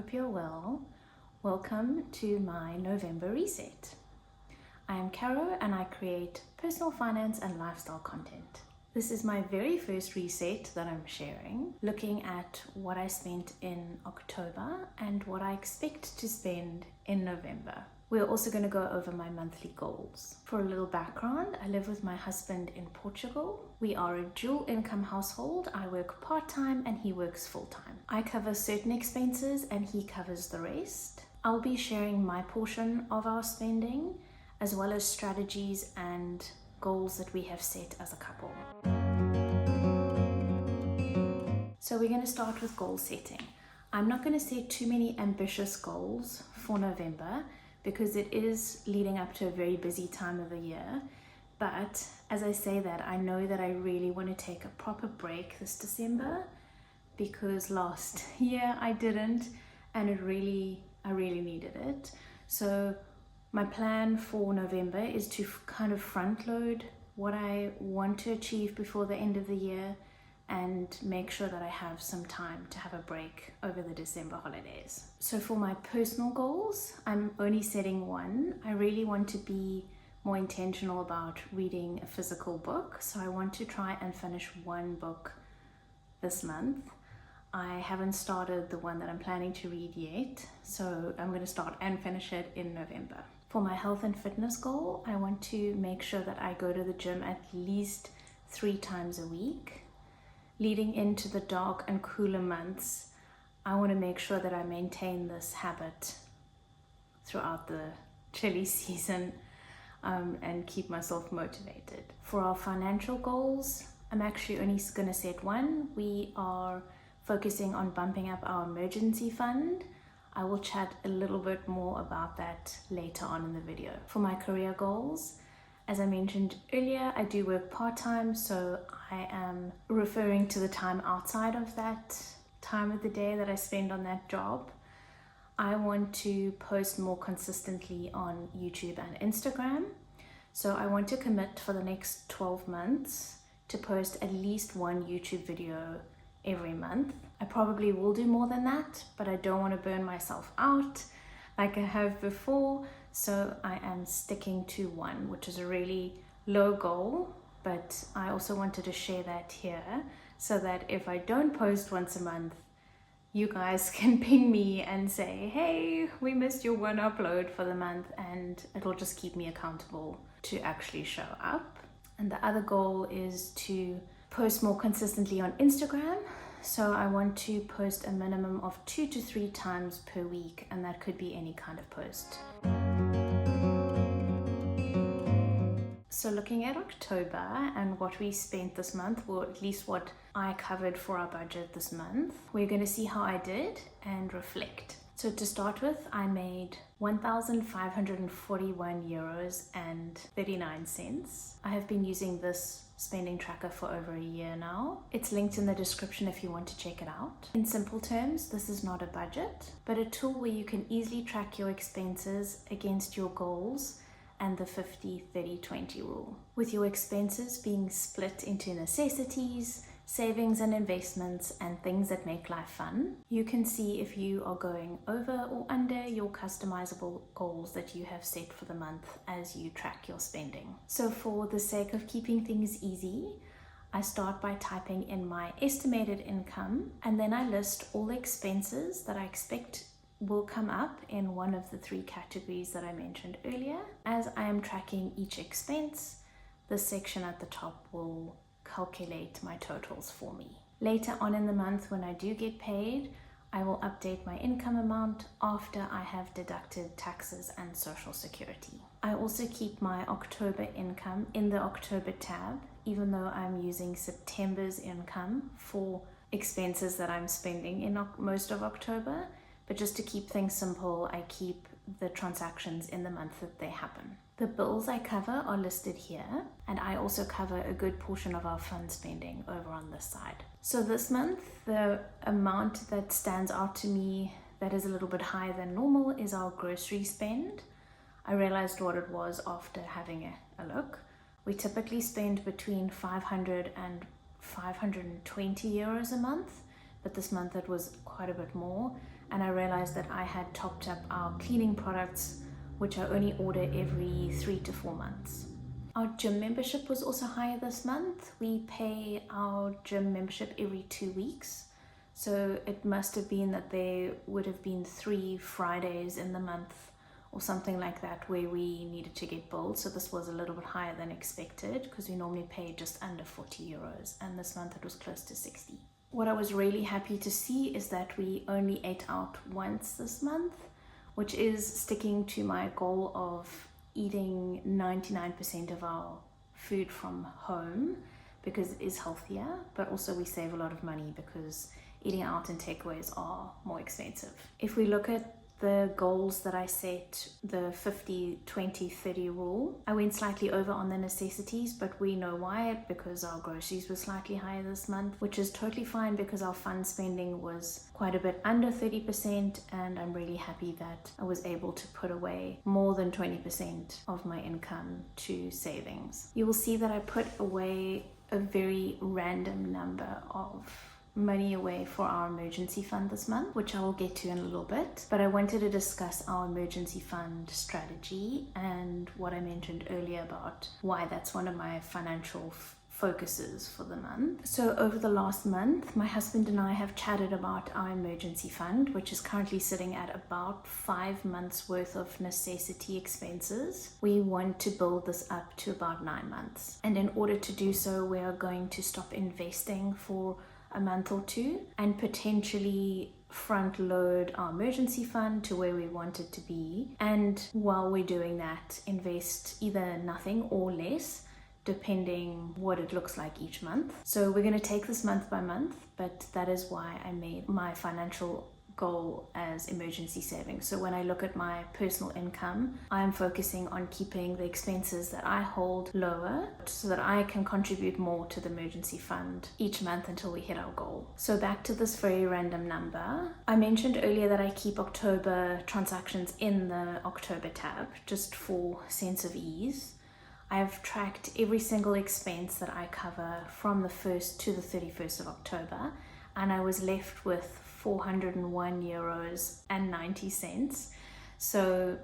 hope you're well. Welcome to my November reset. I am Caro and I create personal finance and lifestyle content. This is my very first reset that I'm sharing, looking at what I spent in October and what I expect to spend in November. We're also going to go over my monthly goals. For a little background, I live with my husband in Portugal. We are a dual income household. I work part-time and he works full-time. I cover certain expenses and he covers the rest. I'll be sharing my portion of our spending, as well as strategies and goals that we have set as a couple. So we're going to start with goal setting. I'm not going to set too many ambitious goals for November because it is leading up to a very busy time of the year. But as I say that, I know that I really want to take a proper break this December because last year I didn't, and I really needed it. So my plan for November is to kind of front load what I want to achieve before the end of the year and make sure that I have some time to have a break over the December holidays. So for my personal goals, I'm only setting one. I really want to be more intentional about reading a physical book. So I want to try and finish one book this month. I haven't started the one that I'm planning to read yet, so I'm going to start and finish it in November. For my health and fitness goal, I want to make sure that I go to the gym at least 3 times a week. Leading into the dark and cooler months, I want to make sure that I maintain this habit throughout the chilly season and keep myself motivated. For our financial goals, I'm actually only going to set one. We are focusing on bumping up our emergency fund. I will chat a little bit more about that later on in the video. For my career goals, as I mentioned earlier, I do work part-time, so I am referring to the time outside of that time of the day that I spend on that job. I want to post more consistently on YouTube and Instagram. So I want to commit for the next 12 months to post at least one YouTube video every month. I probably will do more than that, but I don't want to burn myself out like I have before. So I am sticking to one, which is a really low goal, but I also wanted to share that here so that if I don't post once a month, you guys can ping me and say, hey, we missed your one upload for the month, and it'll just keep me accountable to actually show up. And the other goal is to post more consistently on Instagram. So I want to post a minimum of 2 to 3 times per week, and that could be any kind of post. So looking at October and what we spent this month, or at least what I covered for our budget this month, we're going to see how I did and reflect. So to start with, I made €1,541.39. I have been using this spending tracker for over a year now. It's linked in the description if you want to check it out. In simple terms, this is not a budget, but a tool where you can easily track your expenses against your goals and the 50-30-20 rule, with your expenses being split into necessities, savings and investments, and things that make life fun. You can see if you are going over or under your customizable goals that you have set for the month as you track your spending. So for the sake of keeping things easy, I start by typing in my estimated income, and then I list all the expenses that I expect will come up in one of the 3 categories that I mentioned earlier. As I am tracking each expense, this section at the top will calculate my totals for me. Later on in the month, when I do get paid, I will update my income amount after I have deducted taxes and social security. I also keep my October income in the October tab, even though I'm using September's income for expenses that I'm spending in most of October. But just to keep things simple, I keep the transactions in the month that they happen. The bills I cover are listed here, and I also cover a good portion of our fund spending over on this side. So this month, the amount that stands out to me that is a little bit higher than normal is our grocery spend. I realized what it was after having a look. We typically spend between 500 and €520 a month, but this month it was quite a bit more. And I realized that I had topped up our cleaning products, which I only order every 3 to 4 months. Our gym membership was also higher this month. We pay our gym membership every 2 weeks. So it must have been that there would have been 3 Fridays in the month or something like that where we needed to get billed. So this was a little bit higher than expected because we normally pay just under 40 euros, and this month it was close to 60. What I was really happy to see is that we only ate out once this month, which is sticking to my goal of eating 99% of our food from home because it is healthier, but also we save a lot of money because eating out and takeaways are more expensive. If we look at the goals that I set, the 50-20-30 rule, I went slightly over on the necessities, but we know why, because our groceries were slightly higher this month, which is totally fine because our fund spending was quite a bit under 30%, and I'm really happy that I was able to put away more than 20% of my income to savings. You will see that I put away a very random number of money away for our emergency fund this month, which I will get to in a little bit. But I wanted to discuss our emergency fund strategy and what I mentioned earlier about why that's one of my financial focuses for the month. So over the last month, my husband and I have chatted about our emergency fund, which is currently sitting at about 5 months worth of necessity expenses. We want to build this up to about 9 months. And in order to do so, we are going to stop investing for a month or 2 and potentially front load our emergency fund to where we want it to be, and while we're doing that, invest either nothing or less depending what it looks like each month. So we're going to take this month by month, but that is why I made my financial goal as emergency savings. So when I look at my personal income, I'm focusing on keeping the expenses that I hold lower so that I can contribute more to the emergency fund each month until we hit our goal. So back to this very random number. I mentioned earlier that I keep October transactions in the October tab just for sense of ease. I've tracked every single expense that I cover from the 1st to the 31st of October, and I was left with 401 euros and 90 cents. So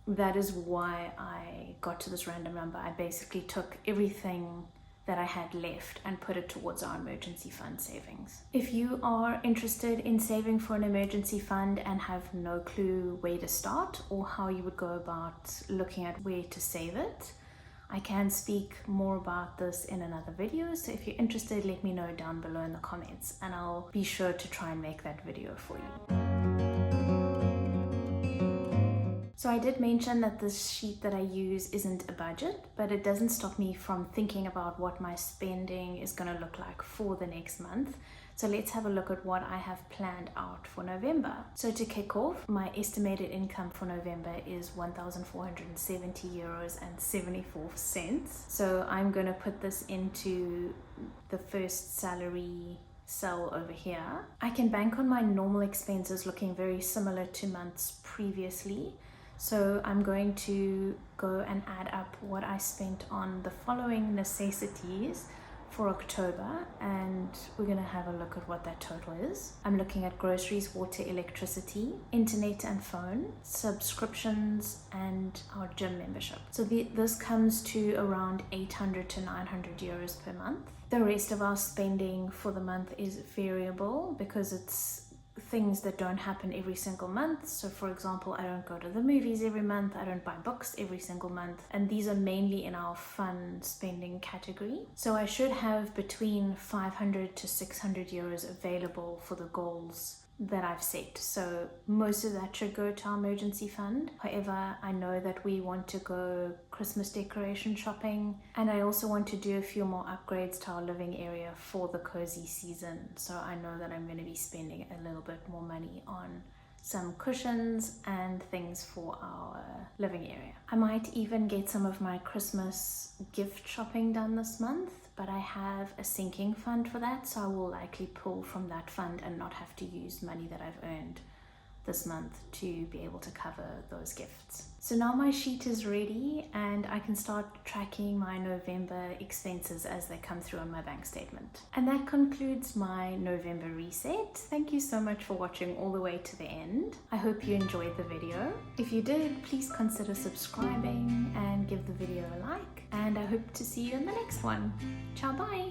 that is why I got to this random number. I basically took everything that I had left and put it towards our emergency fund savings. If you are interested in saving for an emergency fund and have no clue where to start or how you would go about looking at where to save it, I can speak more about this in another video, so if you're interested, let me know down below in the comments and I'll be sure to try and make that video for you. So I did mention that this sheet that I use isn't a budget, but it doesn't stop me from thinking about what my spending is going to look like for the next month. So let's have a look at what I have planned out for November. So to kick off, my estimated income for November is 1,470 euros and 74 cents. So I'm going to put this into the first salary cell over here. I can bank on my normal expenses looking very similar to months previously. So I'm going to go and add up what I spent on the following necessities for October, and we're going to have a look at what that total is. I'm looking at groceries, water, electricity, internet and phone, subscriptions, and our gym membership. So this comes to around 800 to 900 euros per month. The rest of our spending for the month is variable because it's things that don't happen every single month. So for example, I don't go to the movies every month, I don't buy books every single month, and these are mainly in our fun spending category. So I should have between 500 to 600 euros available for the goals that I've set. So most of that should go to our emergency fund. However, I know that we want to go Christmas decoration shopping, and I also want to do a few more upgrades to our living area for the cozy season. So I know that I'm going to be spending a little bit more money on some cushions and things for our living area. I might even get some of my Christmas gift shopping done this month, but I have a sinking fund for that, so I will likely pull from that fund and not have to use money that I've earned this month to be able to cover those gifts. So now my sheet is ready and I can start tracking my November expenses as they come through on my bank statement. And that concludes my November reset. Thank you so much for watching all the way to the end. I hope you enjoyed the video. If you did, please consider subscribing and give the video a like. And I hope to see you in the next one. Ciao, bye!